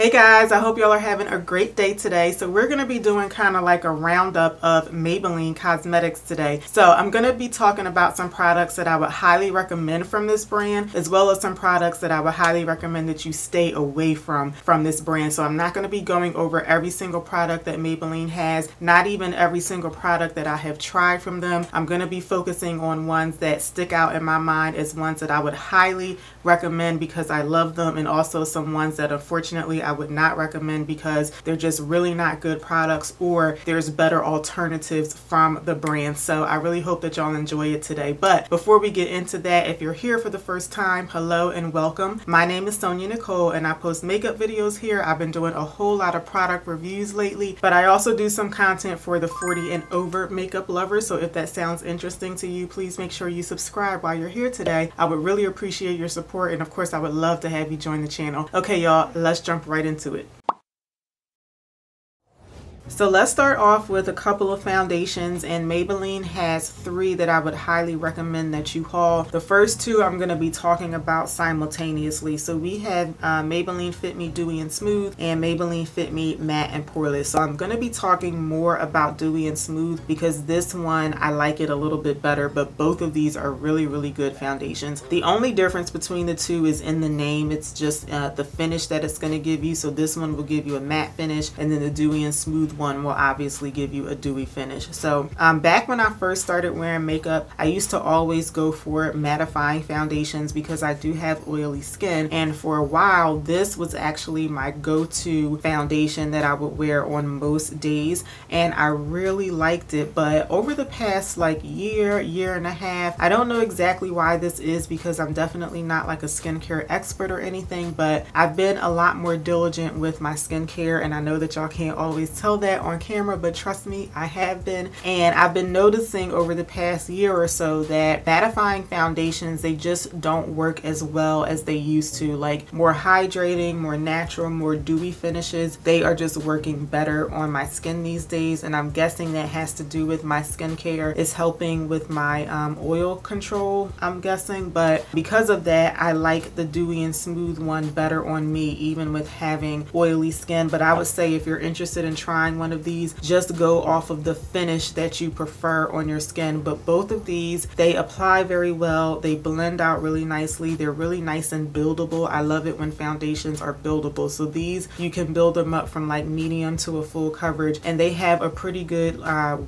Hey guys, I hope y'all are having a great day today. So we're going to be doing kind of like a roundup of Maybelline cosmetics today. So I'm going to be talking about some products that I would highly recommend from this brand, as well as some products that I would highly recommend that you stay away from this brand. So I'm not going to be going over every single product that Maybelline has, not even every single product that I have tried from them. I'm going to be focusing on ones that stick out in my mind as ones that I would highly recommend because I love them, and also some ones that unfortunately I would not recommend because they're just really not good products, or there's better alternatives from the brand. So I really hope that y'all enjoy it today. But before we get into that, if you're here for the first time, hello and welcome. My name is SonyaNicole and I post makeup videos here. I've been doing a whole lot of product reviews lately, but I also do some content for the 40 and over makeup lovers. So if that sounds interesting to you, please make sure you subscribe while you're here today. I would really appreciate your support, and of course I would love to have you join the channel. Okay y'all, let's jump right into it. So let's start off with a couple of foundations, and Maybelline has three that I would highly recommend that you haul. The first two I'm going to be talking about simultaneously. So we have Maybelline Fit Me Dewy and Smooth and Maybelline Fit Me Matte and Poreless. So I'm going to be talking more about Dewy and Smooth because this one I like it a little bit better, but both of these are really good foundations. The only difference between the two is in the name. It's just the finish that it's going to give you. So this one will give you a matte finish, and then the Dewy and Smooth one will obviously give you a dewy finish. So back when I first started wearing makeup, I used to always go for mattifying foundations because I do have oily skin, and for a while this was actually my go-to foundation that I would wear on most days, and I really liked it. But over the past like year and a half, I don't know exactly why this is because I'm definitely not like a skincare expert or anything, but I've been a lot more diligent with my skincare, and I know that y'all can't always tell that on camera, but trust me, I have been. And I've been noticing over the past year or so that mattifying foundations, they just don't work as well as they used to. Like more hydrating, more natural, more dewy finishes, they are just working better on my skin these days, and I'm guessing that has to do with my skincare is helping with my oil control, I'm guessing. But because of that, I like the Dewy and Smooth one better on me, even with having oily skin. But I would say if you're interested in trying one of these, just go off of the finish that you prefer on your skin. But both of these, they apply very well, they blend out really nicely, they're really nice and buildable. I love it when foundations are buildable. So these, you can build them up from like medium to a full coverage, and they have a pretty good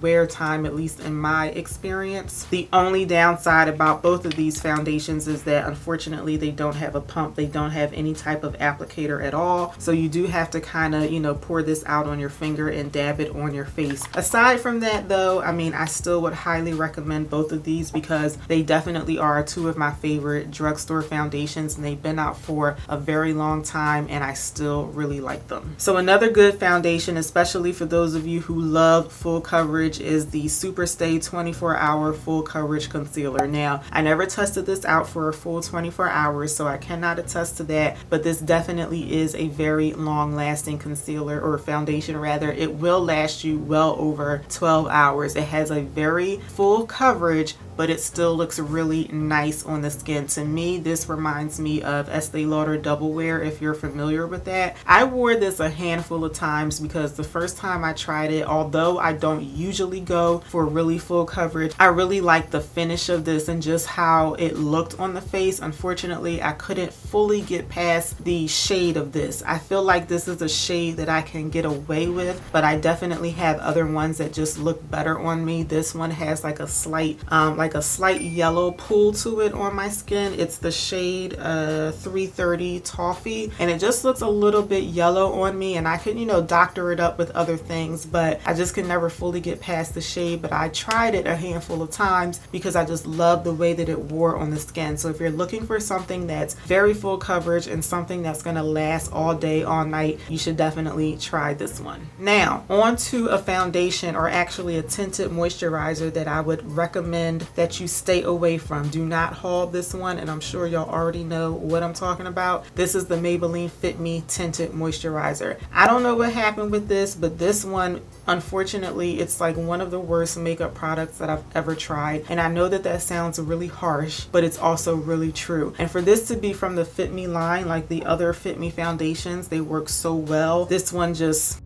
wear time, at least in my experience. The only downside about both of these foundations is that unfortunately they don't have a pump, they don't have any type of applicator at all, so you do have to kind of, you know, pour this out on your finger and dab it on your face. Aside from that though, I mean, I still would highly recommend both of these because they definitely are two of my favorite drugstore foundations, and they've been out for a very long time and I still really like them. So another good foundation, especially for those of you who love full coverage, is the Superstay 24-hour full coverage concealer. Now, I never tested this out for a full 24 hours, so I cannot attest to that, but this definitely is a very long lasting concealer, or foundation rather. It will last you well over 12 hours. It has a very full coverage, but it still looks really nice on the skin. To me, this reminds me of Estee Lauder Double Wear, if you're familiar with that. I wore this a handful of times because the first time I tried it, although I don't usually go for really full coverage, I really liked the finish of this and just how it looked on the face. Unfortunately, I couldn't fully get past the shade of this. I feel like this is a shade that I can get away with, but I definitely have other ones that just look better on me. This one has like a slight yellow pull to it on my skin. It's the shade 330 Toffee, and it just looks a little bit yellow on me, and I could, you know, doctor it up with other things, but I just could never fully get past the shade. But I tried it a handful of times because I just love the way that it wore on the skin. So if you're looking for something that's very full coverage and something that's going to last all day, all night, you should definitely try this one. Now, on to a foundation, or actually a tinted moisturizer that I would recommend that you stay away from. Do not haul this one, and I'm sure y'all already know what I'm talking about. This is the Maybelline Fit Me Tinted Moisturizer. I don't know what happened with this, but this one, unfortunately, it's like one of the worst makeup products that I've ever tried. And I know that that sounds really harsh, but it's also really true. And for this to be from the Fit Me line, like the other Fit Me foundations, they work so well. This one just,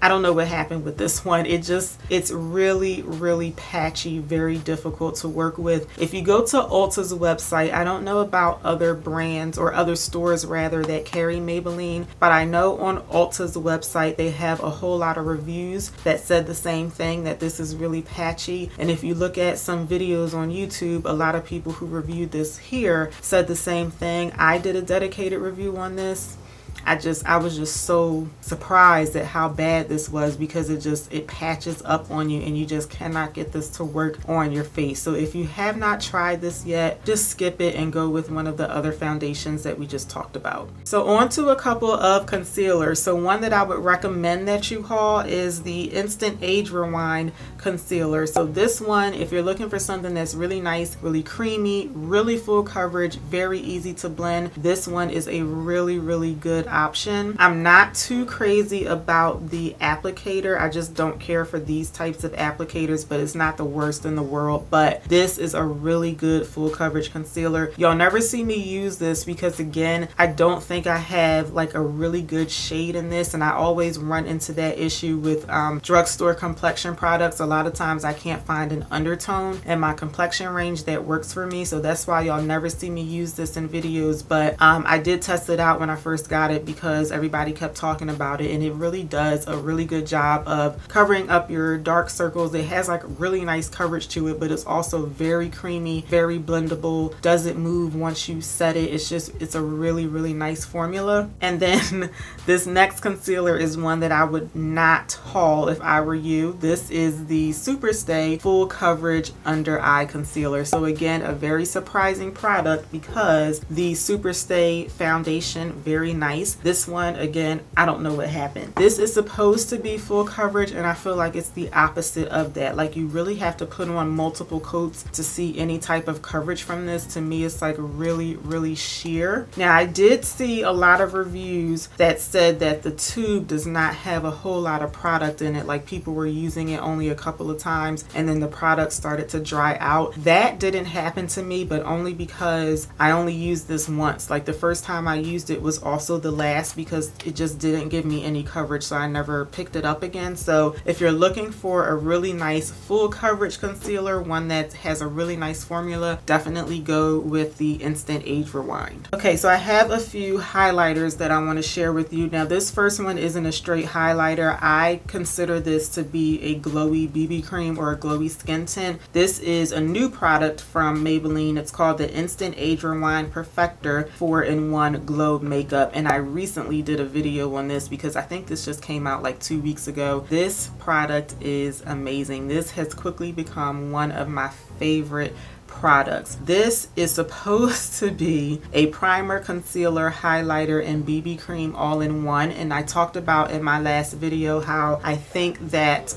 I don't know what happened with this one. It's really, really patchy, very difficult to work with. If you go to Ulta's website, I don't know about other brands or other stores rather that carry Maybelline, but I know on Ulta's website they have a whole lot of reviews that said the same thing, that this is really patchy. And if you look at some videos on YouTube, a lot of people who reviewed this here said the same thing. I did a dedicated review on this. I was just so surprised at how bad this was, because it patches up on you and you just cannot get this to work on your face. So if you have not tried this yet, just skip it and go with one of the other foundations that we just talked about. So on to a couple of concealers. So one that I would recommend that you haul is the Instant Age Rewind concealer. So this one, if you're looking for something that's really nice, really creamy, really full coverage, very easy to blend, this one is a really, really good option. I'm not too crazy about the applicator. I just don't care for these types of applicators, but it's not the worst in the world. But this is a really good full coverage concealer. Y'all never see me use this because, again, I don't think I have like a really good shade in this, and I always run into that issue with drugstore complexion products. A lot of times I can't find an undertone in my complexion range that works for me, so that's why y'all never see me use this in videos. But I did test it out when I first got it because everybody kept talking about it, and it really does a really good job of covering up your dark circles. It has like really nice coverage to it, but it's also very creamy, very blendable, doesn't move once you set it. It's a really, really nice formula. And then this next concealer is one that I would not haul if I were you. This is the Superstay Full Coverage Under Eye Concealer. So again, a very surprising product because the Superstay foundation, very nice. This one, again, I don't know what happened. This is supposed to be full coverage, and I feel like it's the opposite of that. Like, you really have to put on multiple coats to see any type of coverage from this. To me, it's like really, really sheer. Now, I did see a lot of reviews that said that the tube does not have a whole lot of product in it. Like, people were using it only a couple of times and then the product started to dry out. That didn't happen to me, but only because I only used this once. Like, the first time I used it was also the last, because it just didn't give me any coverage, so I never picked it up again. So if you're looking for a really nice full coverage concealer, one that has a really nice formula, definitely go with the Instant Age Rewind. Okay, so I have a few highlighters that I want to share with you. Now, this first one isn't a straight highlighter. I consider this to be a glowy BB cream or a glowy skin tint. This is a new product from Maybelline. It's called the Instant Age Rewind Perfector 4-in-1 Glow Makeup, and I recently did a video on this because I think this just came out like 2 weeks ago. This product is amazing. This has quickly become one of my favorite products. This is supposed to be a primer, concealer, highlighter, and BB cream all in one, and I talked about in my last video how I think that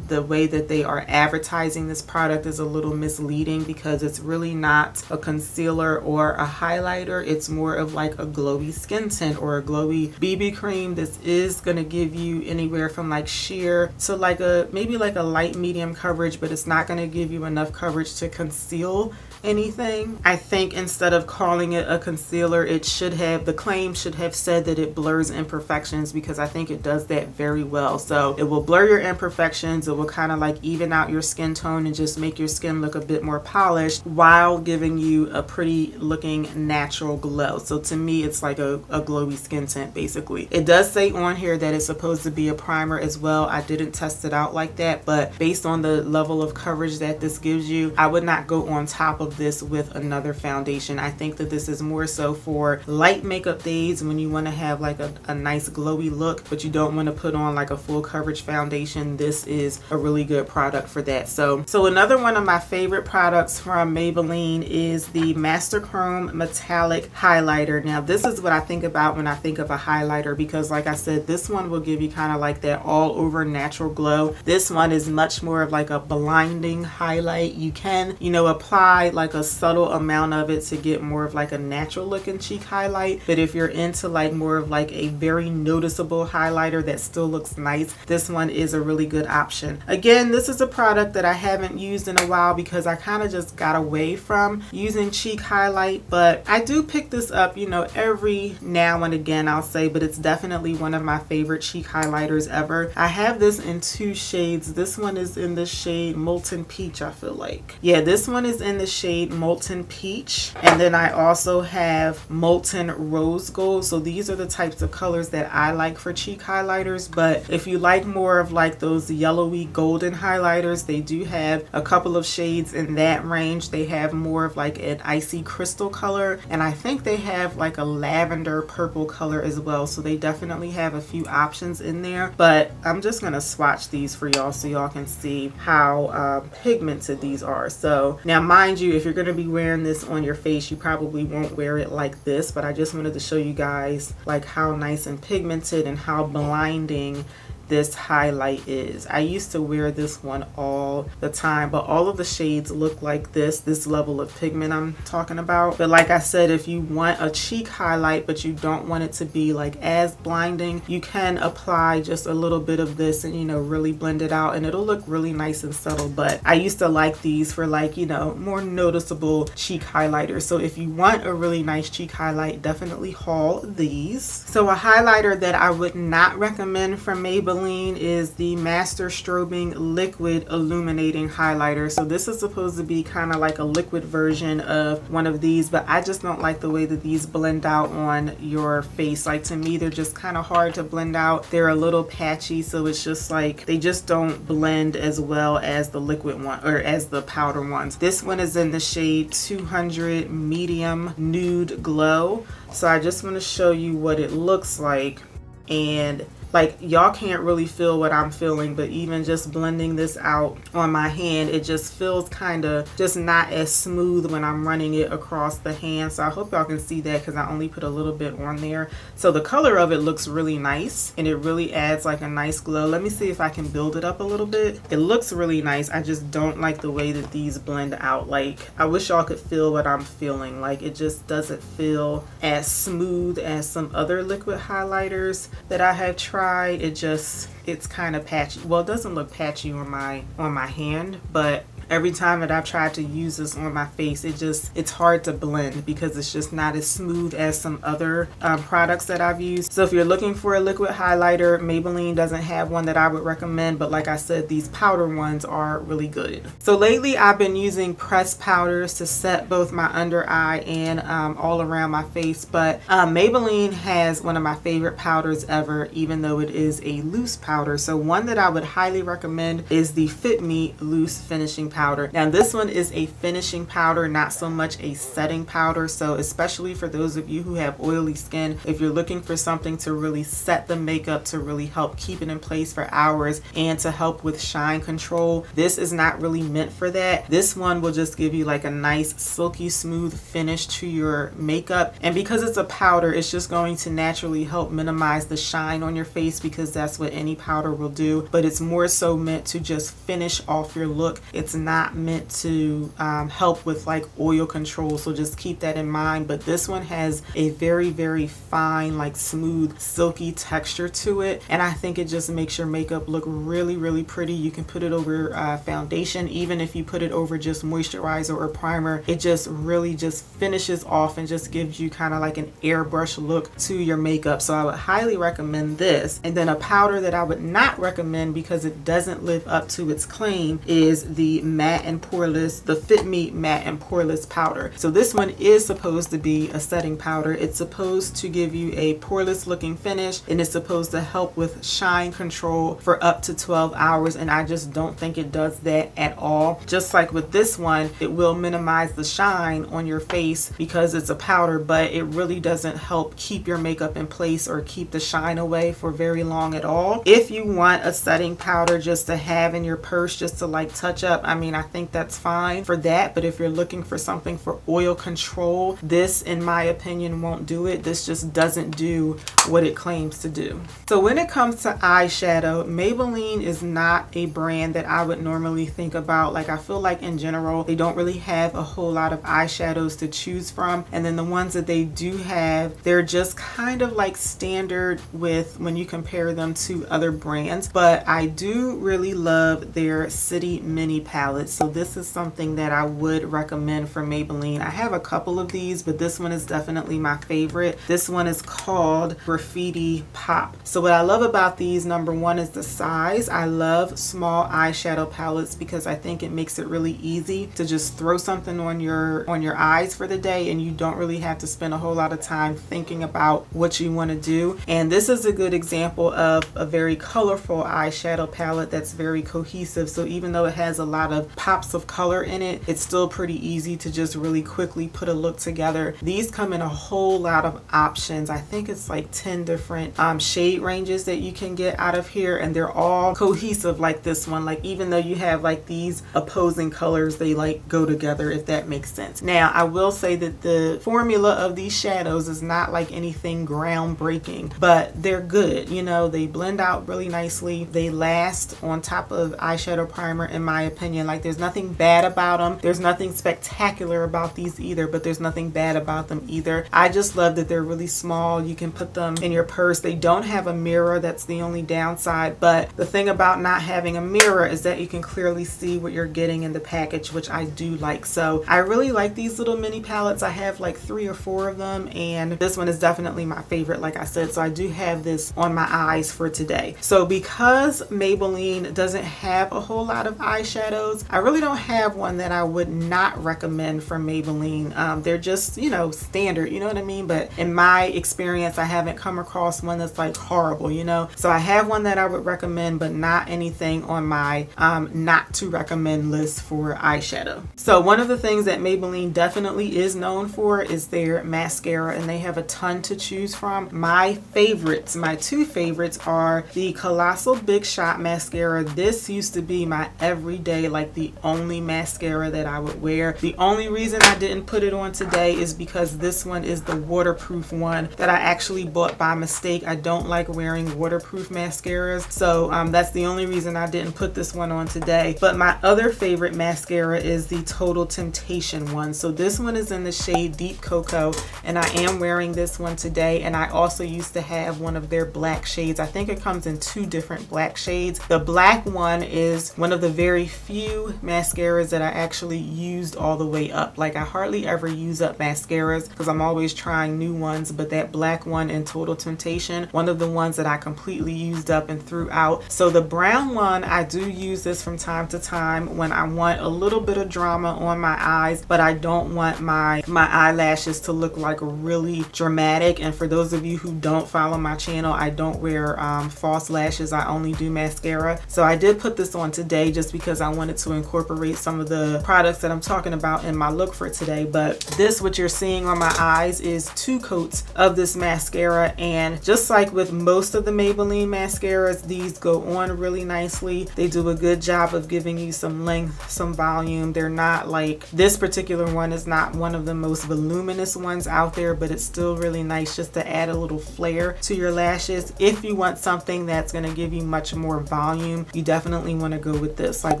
the way that they are advertising this product is a little misleading, because it's really not a concealer or a highlighter. It's more of like a glowy skin tint or a glowy BB cream. This is going to give you anywhere from like sheer to like maybe like a light medium coverage, but it's not going to give you enough coverage to conceal anything. I think instead of calling it a concealer, it should have, the claim should have said that it blurs imperfections, because I think it does that very well. So it will blur your imperfections, it will kind of like even out your skin tone and just make your skin look a bit more polished while giving you a pretty looking natural glow. So to me, it's like a glowy skin tint basically. It does say on here that it's supposed to be a primer as well. I didn't test it out like that, but based on the level of coverage that this gives you, I would not go on top of of this with another foundation. I think that this is more so for light makeup days when you want to have like a nice glowy look, but you don't want to put on like a full coverage foundation. This is a really good product for that. So another one of my favorite products from Maybelline is the Masterchrome Metallic Highlighter. Now this is what I think about when I think of a highlighter, because like I said, this one will give you kind of like that all over natural glow. This one is much more of like a blinding highlight. You can, you know, apply like a subtle amount of it to get more of like a natural looking cheek highlight, but if you're into like more of like a very noticeable highlighter that still looks nice, this one is a really good option. Again, this is a product that I haven't used in a while because I kind of just got away from using cheek highlight, but I do pick this up, you know, every now and again, I'll say, but it's definitely one of my favorite cheek highlighters ever. I have this in 2 shades. This one is in the shade Molten Peach, I feel like. Yeah, this one is in the shade Molten Peach, and then I also have Molten Rose Gold. So these are the types of colors that I like for cheek highlighters, but if you like more of like those yellowy golden highlighters, they do have a couple of shades in that range. They have more of like an icy crystal color, and I think they have like a lavender purple color as well. So they definitely have a few options in there, but I'm just gonna swatch these for y'all so y'all can see how pigmented these are. So now mind you, if you're gonna be wearing this on your face, you probably won't wear it like this, but I just wanted to show you guys like how nice and pigmented and how blinding this highlight is. I used to wear this one all the time, but all of the shades look like this level of pigment I'm talking about. But like I said, if you want a cheek highlight but you don't want it to be like as blinding, you can apply just a little bit of this and, you know, really blend it out, and it'll look really nice and subtle. But I used to like these for like, you know, more noticeable cheek highlighters. So if you want a really nice cheek highlight, definitely haul these. So a highlighter that I would not recommend from Maybelline is the Master Strobing Liquid Illuminating Highlighter. So this is supposed to be kind of like a liquid version of one of these, but I just don't like the way that these blend out on your face. Like, to me, they're just kind of hard to blend out. They're a little patchy, so it's just like they just don't blend as well as the liquid one or as the powder ones. This one is in the shade 200 Medium Nude Glow. So I just want to show you what it looks like, and like, y'all can't really feel what I'm feeling, but even just blending this out on my hand, it just feels kind of just not as smooth when I'm running it across the hand. So I hope y'all can see that because I only put a little bit on there. So the color of it looks really nice, and it really adds like a nice glow. Let me see if I can build it up a little bit. It looks really nice. I just don't like the way that these blend out. Like, I wish y'all could feel what I'm feeling. Like, it just doesn't feel as smooth as some other liquid highlighters that I have tried. It's kind of patchy. Well, it doesn't look patchy on my hand, but every time that I've tried to use this on my face, it's hard to blend because it's just not as smooth as some other products that I've used. So if you're looking for a liquid highlighter, Maybelline doesn't have one that I would recommend, but like I said, these powder ones are really good. So lately I've been using pressed powders to set both my under eye and all around my face, but Maybelline has one of my favorite powders ever, even though it is a loose powder. So one that I would highly recommend is the Fit Me Loose Finishing Powder. Now this one is a finishing powder, not so much a setting powder. So especially for those of you who have oily skin, if you're looking for something to really set the makeup, to really help keep it in place for hours and to help with shine control, this is not really meant for that. This one will just give you like a nice silky smooth finish to your makeup, and because it's a powder, it's just going to naturally help minimize the shine on your face, because that's what any powder will do. But it's more so meant to just finish off your look. It's not meant to help with like oil control, so just keep that in mind. But this one has a very, very fine, like smooth, silky texture to it, and I think it just makes your makeup look really, really pretty. You can put it over foundation, even if you put it over just moisturizer or primer. It just really just finishes off and just gives you kind of like an airbrush look to your makeup. So I would highly recommend this. And then a powder that I would not recommend because it doesn't live up to its claim is the matte and poreless, the Fit Me matte and poreless powder. So this one is supposed to be a setting powder. It's supposed to give you a poreless looking finish, and it's supposed to help with shine control for up to 12 hours, and I just don't think it does that at all. Just like with this one, it will minimize the shine on your face because it's a powder, but it really doesn't help keep your makeup in place or keep the shine away for very long at all. If you want a setting powder just to have in your purse just to like touch up, I mean, I think that's fine for that, but if you're looking for something for oil control, this in my opinion won't do it. This just doesn't do what it claims to do. So when it comes to eyeshadow, Maybelline is not a brand that I would normally think about. Like, I feel like in general they don't really have a whole lot of eyeshadows to choose from, and then the ones that they do have, they're just kind of like standard with when you compare them to other brands. But I do really love their City Mini palette, so this is something that I would recommend from Maybelline. I have a couple of these, but this one is definitely my favorite. This one is called Graffiti Pop. So what I love about these, number one, is the size. I love small eyeshadow palettes because I think it makes it really easy to just throw something on your eyes for the day, and you don't really have to spend a whole lot of time thinking about what you want to do. And this is a good example of a very colorful eyeshadow palette that's very cohesive. So even though it has a lot of pops of color in it, it's still pretty easy to just really quickly put a look together. These come in a whole lot of options. I think it's like 10 different shade ranges that you can get out of here, and they're all cohesive like this one. Like, even though you have like these opposing colors, they like go together, if that makes sense. Now, I will say that the formula of these shadows is not like anything groundbreaking, but they're good. You know, they blend out really nicely. They last on top of eyeshadow primer, in my opinion. Like, there's nothing bad about them. There's nothing spectacular about these either, but there's nothing bad about them either. I just love that they're really small. You can put them in your purse. They don't have a mirror. That's the only downside, but the thing about not having a mirror is that you can clearly see what you're getting in the package, which I do like. So I really like these little mini palettes. I have like 3 or 4 of them, and this one is definitely my favorite, like I said. So I do have this on my eyes for today. So because Maybelline doesn't have a whole lot of eyeshadows, I really don't have one that I would not recommend from Maybelline. They're just, you know, standard, you know what I mean? But in my experience, I haven't come across one that's like horrible, you know? So I have one that I would recommend, but not anything on my not to recommend list for eyeshadow. So one of the things that Maybelline definitely is known for is their mascara, and they have a ton to choose from. My favorites, my 2 favorites, are the Colossal Big Shot mascara. This used to be my everyday, like the only mascara that I would wear. The only reason I didn't put it on today is because this one is the waterproof one that I actually bought by mistake. I don't like wearing waterproof mascaras, so that's the only reason I didn't put this one on today. But my other favorite mascara is the Total Temptation one. So this one is in the shade Deep Cocoa, and I am wearing this one today. And I also used to have one of their black shades. I think it comes in 2 different black shades. The black one is one of the very few mascaras that I actually used all the way up. Like, I hardly ever use up mascaras because I'm always trying new ones, but that black one in Total Temptation, one of the ones that I completely used up and threw out. So the brown one, I do use this from time to time when I want a little bit of drama on my eyes, but I don't want my eyelashes to look like really dramatic. And for those of you who don't follow my channel, I don't wear false lashes. I only do mascara. So I did put this on today just because I wanted to incorporate some of the products that I'm talking about in my look for today. But this, what you're seeing on my eyes, is 2 coats of this mascara, and just like with most of the Maybelline mascaras, these go on really nicely. They do a good job of giving you some length, some volume. They're not like, this particular one is not one of the most voluminous ones out there, but it's still really nice just to add a little flair to your lashes. If you want something that's going to give you much more volume, you definitely want to go with this. Like,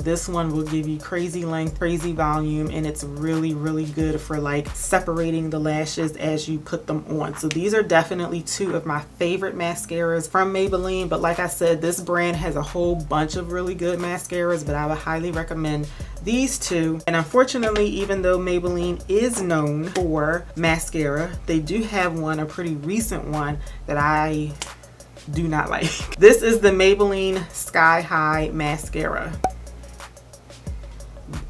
this one will give you crazy length, crazy volume, and it's really, really good for like separating the lashes as you put them on. So these are definitely 2 of my favorite mascaras from Maybelline. But like I said, this brand has a whole bunch of really good mascaras, but I would highly recommend these 2. And unfortunately, even though Maybelline is known for mascara, they do have one, a pretty recent one, that I do not like. This is the Maybelline Sky High mascara.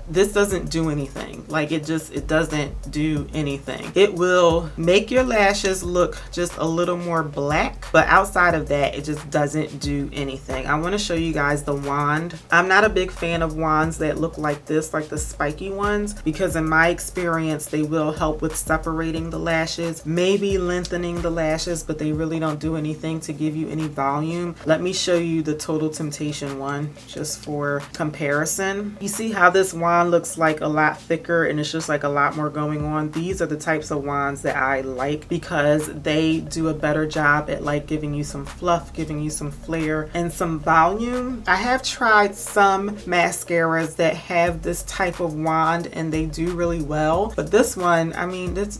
this doesn't do anything. Like it doesn't do anything. It will make your lashes look just a little more black, but outside of that, it just doesn't do anything. I want to show you guys the wand. I'm not a big fan of wands that look like this, like the spiky ones, because in my experience, they will help with separating the lashes, maybe lengthening the lashes, but they really don't do anything to give you any volume. Let me show you the Total Temptation one just for comparison. You see how this wand looks like a lot thicker and it's just like a lot more going on? These are the types of wands that I like because they do a better job at like giving you some fluff, giving you some flare and some volume. I have tried some mascaras that have this type of wand and they do really well, but this one, I mean, this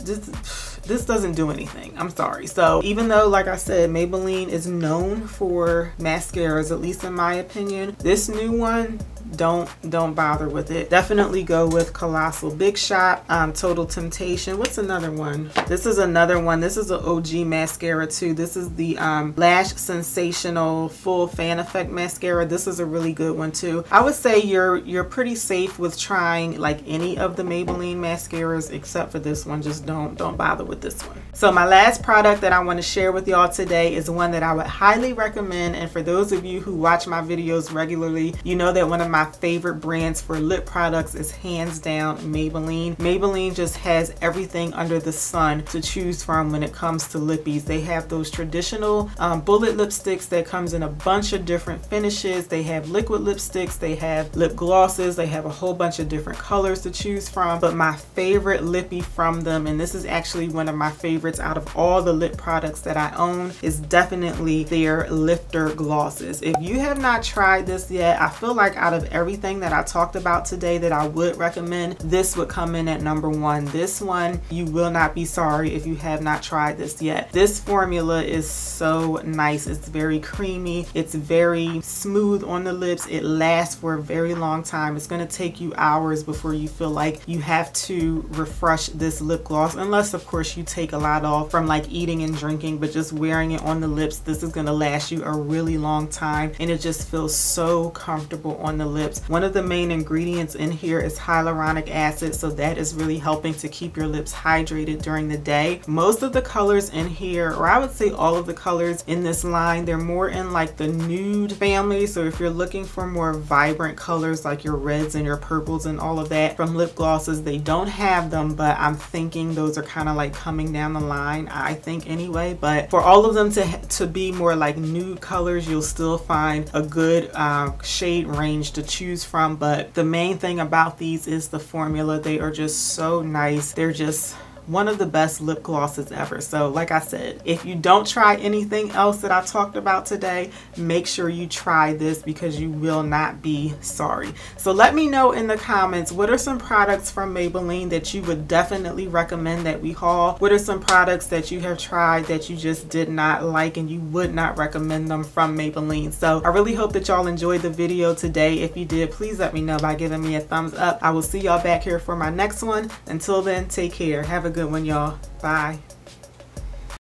doesn't do anything. I'm sorry. So even though, like I said, Maybelline is known for mascaras, at least in my opinion, this new one, don't bother with it. Definitely go with Colossal Big Shot, Total Temptation. What's another one? This is another one. This is an OG mascara too. This is the Lash Sensational Full Fan Effect Mascara. This is a really good one too. I would say you're pretty safe with trying like any of the Maybelline mascaras except for this one. Just don't bother with this one. So my last product that I want to share with y'all today is one that I would highly recommend, and for those of you who watch my videos regularly, you know that one of my favorite brands for lip products is hands down Maybelline. Maybelline just has everything under the sun to choose from when it comes to lippies. They have those traditional bullet lipsticks that comes in a bunch of different finishes. They have liquid lipsticks, they have lip glosses, they have a whole bunch of different colors to choose from. But my favorite lippy from them, and this is actually one of my favorites out of all the lip products that I own, is definitely their lifter glosses. If you have not tried this yet, I feel like out of everything that I talked about today that I would recommend, this would come in at number one. This one, you will not be sorry if you have not tried this yet. This formula is so nice. It's very creamy. It's very smooth on the lips. It lasts for a very long time. It's going to take you hours before you feel like you have to refresh this lip gloss, unless of course you take a lot off from like eating and drinking, but just wearing it on the lips, this is going to last you a really long time, and it just feels so comfortable on the lips. One of the main ingredients in here is hyaluronic acid, so that is really helping to keep your lips hydrated during the day. Most of the colors in here, or I would say all of the colors in this line, they're more in like the nude family. So if you're looking for more vibrant colors like your reds and your purples and all of that from lip glosses, they don't have them, but I'm thinking those are kind of like coming down the line, I think anyway. But for all of them to be more like nude colors, you'll still find a good shade range to choose from. But the main thing about these is the formula. They are just so nice. They're just one of the best lip glosses ever. So like I said, if you don't try anything else that I talked about today, make sure you try this because you will not be sorry. So let me know in the comments, what are some products from Maybelline that you would definitely recommend that we haul? What are some products that you have tried that you just did not like and you would not recommend them from Maybelline? So I really hope that y'all enjoyed the video today. If you did, please let me know by giving me a thumbs up. I will see y'all back here for my next one. Until then, take care. Have a good one, y'all. Bye.